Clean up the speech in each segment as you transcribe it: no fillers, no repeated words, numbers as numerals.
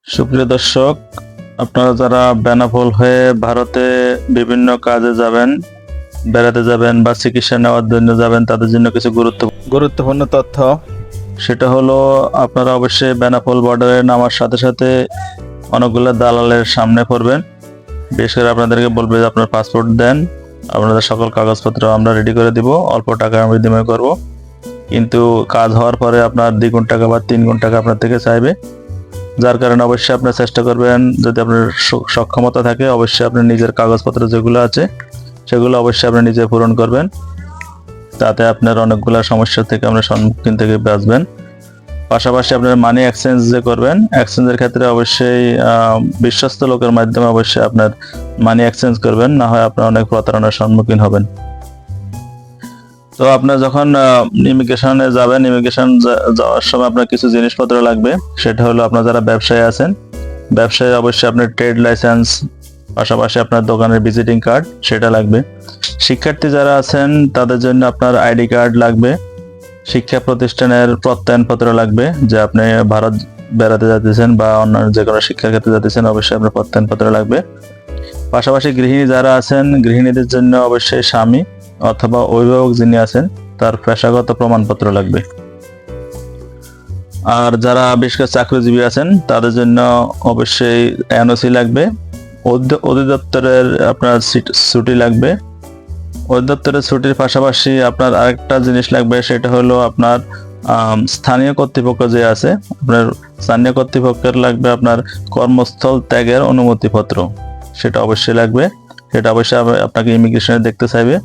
সুপ্রিয় দর্শক, আপনারা যারা বেনাপোল হয়ে ভারতে বিভিন্ন কাজে যাবেন, বেড়াতে যাবেন বা চিকিৎসা নেওয়ার জন্য যাবেন, তাদের জন্য কিছু গুরুত্বপূর্ণ তথ্য। সেটা হলো, আপনারা অবশ্যই বেনাপোল বর্ডারে নামার সাথে সাথে অনেকগুলো দালালের সামনে পড়বেন। বিশেষ করে আপনাদেরকে বলবে যে আপনার পাসপোর্ট দেন, আপনাদের সকল কাগজপত্র আমরা রেডি করে দিব, অল্প টাকার বিনিময় করব। কিন্তু কাজ হওয়ার পরে আপনার 2 গুণ টাকা বা 3 গুণ টাকা আপনার থেকে চাইবে। যার কারণে অবশ্যই আপনার চেষ্টা করবেন, যদি আপনার সক্ষমতা থাকে, অবশ্যই আপনার নিজের কাগজপত্র যেগুলো আছে সেগুলো অবশ্যই আপনি নিজে পূরণ করবেন। তাতে আপনার অনেকগুলো সমস্যা থেকে আপনার সম্মুখীন থেকে বাঁচবেন। পাশাপাশি আপনার মানি এক্সচেঞ্জ যে করবেন, এক্সচেঞ্জের ক্ষেত্রে অবশ্যই বিশ্বস্ত লোকের মাধ্যমে অবশ্যই আপনার মানি এক্সচেঞ্জ করবেন, না হয় আপনার অনেক প্রতারণার সম্মুখীন হবেন। তো আপনার যখন ইমিগ্রেশনে যাবেন, ইমিগ্রেশন যাওয়ার সময় আপনার কিছু জিনিসপত্র লাগবে। সেটা হলো, আপনার যারা ব্যবসায়ী আছেন, ব্যবসায়ী অবশ্যই আপনার ট্রেড লাইসেন্স, পাশাপাশি আপনার দোকানের ভিজিটিং কার্ড সেটা লাগবে। শিক্ষার্থী যারা আছেন তাদের জন্য আপনার আইডি কার্ড লাগবে। শিক্ষা প্রতিষ্ঠানের প্রত্যয়নপত্র লাগবে, যে আপনি ভারত বেড়াতে যাচ্ছেন বা অন্যান্য যে কোনো শিক্ষার ক্ষেত্রে যাচ্ছেন, অবশ্যই আপনার প্রত্যয়নপত্র লাগবে। পাশাপাশি গৃহিণী যারা আছেন, গৃহিণীদের জন্য অবশ্যই স্বামী অথবা অভিভাবক যিনি আছেন তার পেশাগত প্রমাণপত্র লাগবে। আর যারা বিশেষ করে চাকরিজীবী আছেন তাদের জন্য অবশ্যই এনওসি লাগবে। অধিদপ্তরের আপনার ছুটি লাগবে। অধিদপ্তরের ছুটির পাশাপাশি আপনার আরেকটা জিনিস লাগবে, সেটা হলো আপনার স্থানীয় কর্তৃপক্ষ যে আছে, আপনার স্থানীয় কর্তৃপক্ষের লাগবে আপনার কর্মস্থল ত্যাগের অনুমতিপত্র, সেটা অবশ্যই লাগবে। সেটা অবশ্যই আপনাকে ইমিগ্রেশনে দেখতে চাইবে।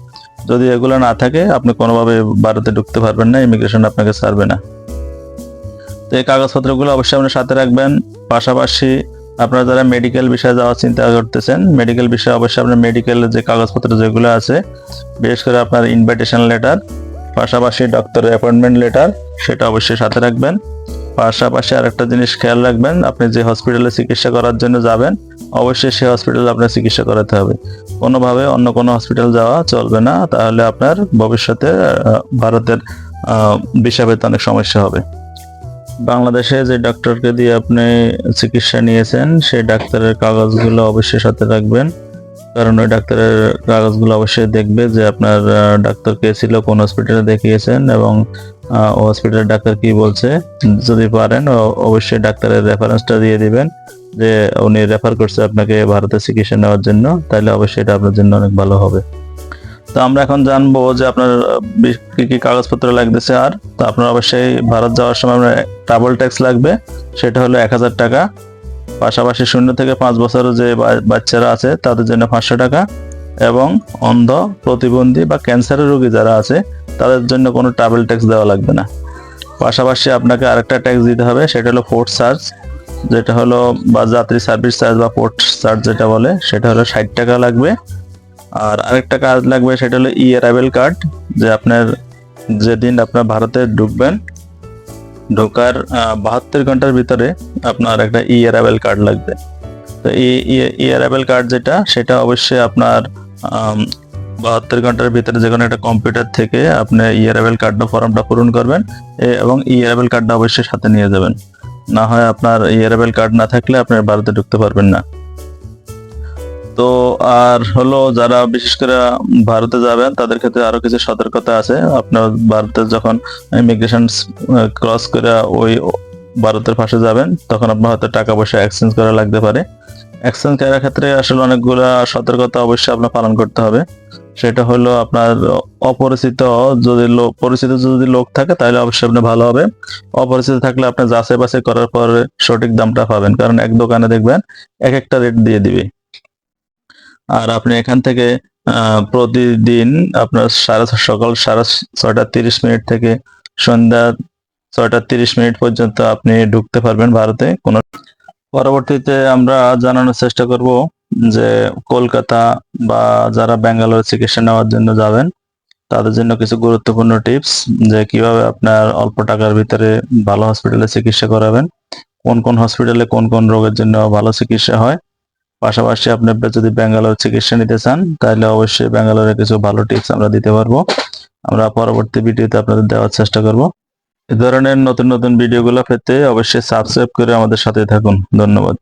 যদি এগুলো না থাকে, আপনি কোনোভাবে ভারতে ঢুকতে পারবেন না, ইমিগ্রেশন আপনাকে ছাড়বে না। তো এই কাগজপত্রগুলো অবশ্যই আপনার সাথে রাখবেন। পাশাপাশি আপনারা যারা মেডিকেল বিষয়ে যাওয়ার চিন্তা করতেছেন, মেডিকেল বিষয়ে অবশ্যই আপনার মেডিকেলের যে কাগজপত্র যেগুলো আছে, বিশেষ করে আপনার ইনভাইটেশন লেটার, পাশাপাশি ডক্টরের অ্যাপয়েন্টমেন্ট লেটার, সেটা অবশ্যই সাথে রাখবেন। পাশাপাশি আরেকটা জিনিস খেয়াল রাখবেন, আপনি যে হসপিটালে চিকিৎসা করার জন্য যাবেন, অবশ্যই সেই হসপিটালে আপনার চিকিৎসা করাতে হবে। কোনোভাবে অন্য কোনো হসপিটাল যাওয়া চলবে না, তাহলে আপনার ভবিষ্যতে ভারতের ভিসা পেতে অনেক সমস্যা হবে। বাংলাদেশে যে ডাক্তারকে দিয়ে আপনি চিকিৎসা নিয়েছেন, সেই ডাক্তারের কাগজগুলো অবশ্যই সাথে রাখবেন, কারণ ওই ডাক্তারের কাগজগুলো অবশ্যই দেখবে যে আপনার ডাক্তার কে ছিল, কোন হসপিটালে দেখিয়েছেন এবং ও হসপিটালের ডাক্তার কি বলছে। যদি পারেন অবশ্যই ডাক্তারের রেফারেন্সটা দিয়ে দিবেন, যে উনি রেফার করছে আপনাকে ভারতে চিকিৎসা নেওয়ার জন্য, তাহলে অবশ্যই এটা আপনার জন্য অনেক ভালো হবে। তো আমরা এখন জানবো যে আপনার কি কি কাগজপত্র লাগতেছে। আর তো আপনার অবশ্যই ভারত যাওয়ার সময় আপনার ট্রাভেল ট্যাক্স লাগবে, সেটা হলো 1000 টাকা। পাশাপাশি 0 থেকে 5 বছরের যে বাচ্চারা আছে তাদের জন্য 500 টাকা, এবং অন্ধ, প্রতিবন্ধী বা ক্যান্সারের রোগী যারা আছে তাদের জন্য কোনো ট্রাভেল ট্যাক্স দেওয়া লাগবে না। পাশাপাশি আপনাকে আরেকটা ট্যাক্স দিতে হবে, সেটা হলো পোর্ট চার্জ, যেটা হলো বা যাত্রী সার্ভিস চার্জ বা পোর্ট চার্জ যেটা বলে, সেটা হলো 60 টাকা লাগবে। আর আরেকটা কার্ড লাগবে, সেটা হলো ই অ্যারাইভেল কার্ড, যে আপনার যেদিন আপনার ভারতে ঢুকবেন, ঢোকার 72 ঘন্টার ভিতরে আপনার একটা ই অ্যারাইভেল কার্ড লাগবে। তো ই অ্যারাইভেল কার্ড যেটা, সেটা অবশ্যই আপনার 72 ঘন্টার ভিতরে যে কোনো একটা কম্পিউটার থেকে আপনি ই অ্যারাইভেল কার্ডটা ফর্মটা পূরণ করবেন, এবং ই অ্যারাইভেল কার্ডটা অবশ্যই সাথে নিয়ে যাবেন। না হয় আপনার ই অ্যারাইভেল কার্ড না থাকলে আপনি ভারতে ঢুকতে পারবেন না। তো আর হলো, যারা বিশেষ করে ভারতে যাবেন তাদের ক্ষেত্রে আরো কিছু সতর্কতা আছে। আপনার ভারতে যখন ইমিগ্রেশন ক্রস করে ওই ভারতের পাশে যাবেন, তখন আপনার হয়তো টাকা পয়সা এক্সচেঞ্জ করা লাগতে পারে। এক্সচেঞ্জ করার ক্ষেত্রে আসলে অনেকগুলো সতর্কতা অবশ্যই আপনার পালন করতে হবে। সেটা হলো, আপনার অপরিচিত পরিচিত যদি লোক থাকে তাহলে অবশ্যই আপনি ভালো হবে। অপরিচিত থাকলে আপনি যাচাই বাছাই করার পর সঠিক দামটা পাবেন, কারণ এক দোকানে দেখবেন এক একটা রেট দিয়ে দিবে। আর আপনি এখান থেকে প্রতিদিন আপনার সকাল 6:30 থেকে সন্ধ্যা 6:30 পর্যন্ত আপনি ঢুকতে পারবেন ভারতে। পরবর্তীতে আমরা জানানোর চেষ্টা করব যে কলকাতা বা যারা ব্যাঙ্গালোরে চিকিৎসা নেওয়ার জন্য যাবেন তাদের জন্য কিছু গুরুত্বপূর্ণ টিপস, যে কিভাবে আপনার অল্প টাকার ভিতরে ভালো হসপিটালে চিকিৎসা করাবেন, কোন কোন হসপিটালে কোন কোন রোগের জন্য ভালো চিকিৎসা হয়। পাশাপাশি আপনি যদি ব্যাঙ্গালোর চিকিৎসা নিতে চান, তাহলে অবশ্যই ব্যাঙ্গালোরে কিছু ভালো টিপস আমরা দিতে পারবো। আমরা পরবর্তী ভিডিওতে আপনাদের দেওয়ার চেষ্টা করব। এ ধরনের নতুন নতুন ভিডিওগুলো পেতে অবশ্যই সাবস্ক্রাইব করে আমাদের সাথে থাকুন। ধন্যবাদ।